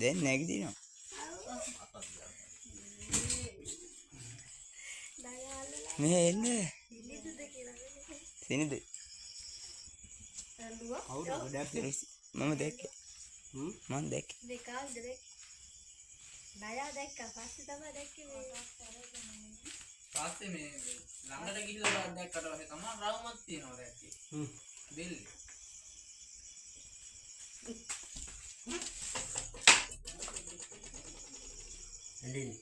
දැන් නැගිටිනවා. මෙහෙ එන්න. සිනිද? මම දැක්කේ. මම දැක්කේ. පස්සේ මේ ළඟට ගිහිල්ලා දැක්කට පස්සේ තමයි රවුමක් තියනවා දැක්කේ. බෙල්ලේ. Andin.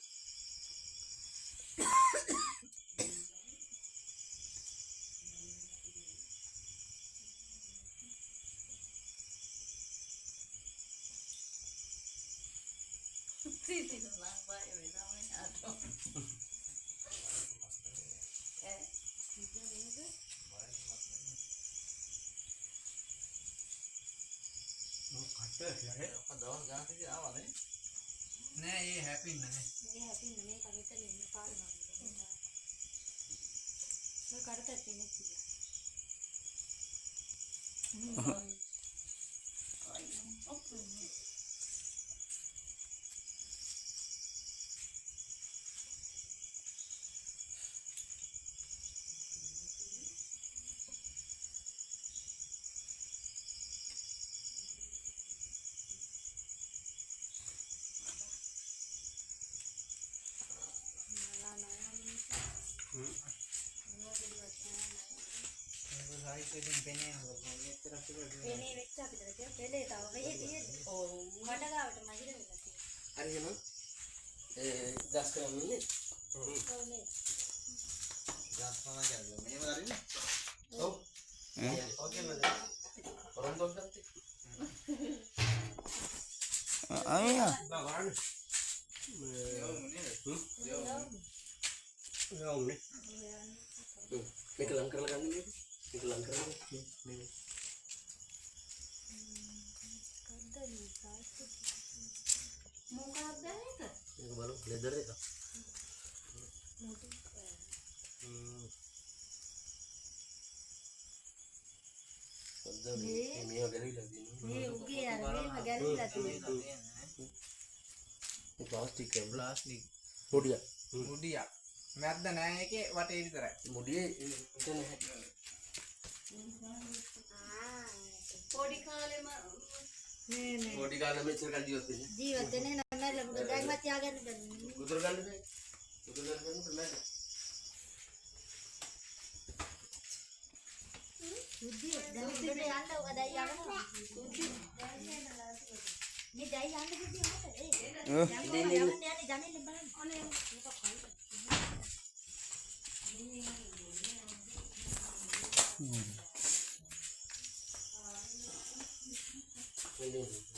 නෑ ඒ හැපින්න නේ. Plastik ya, plastic mudia, මුඩියක්. මැද්ද නෑ එකේ වටේ විතරයි. mudia itu nih. පොඩි කාලෙම නේ Mau di kanan mencari kan dia tuh. ජීවත් වෙන්නේ නැහැ මොකද දැන්වත් තියාගන්න බෑ. Kudur kan deh, pernah. බුද්ධිය දැන් උඩට යන්න ඔක දැන් යනවා. මේ දැන් යන්න බුද්ධිය මොකද? යන්නේ ජනෙන් බලන්න. ඔනේ Ini.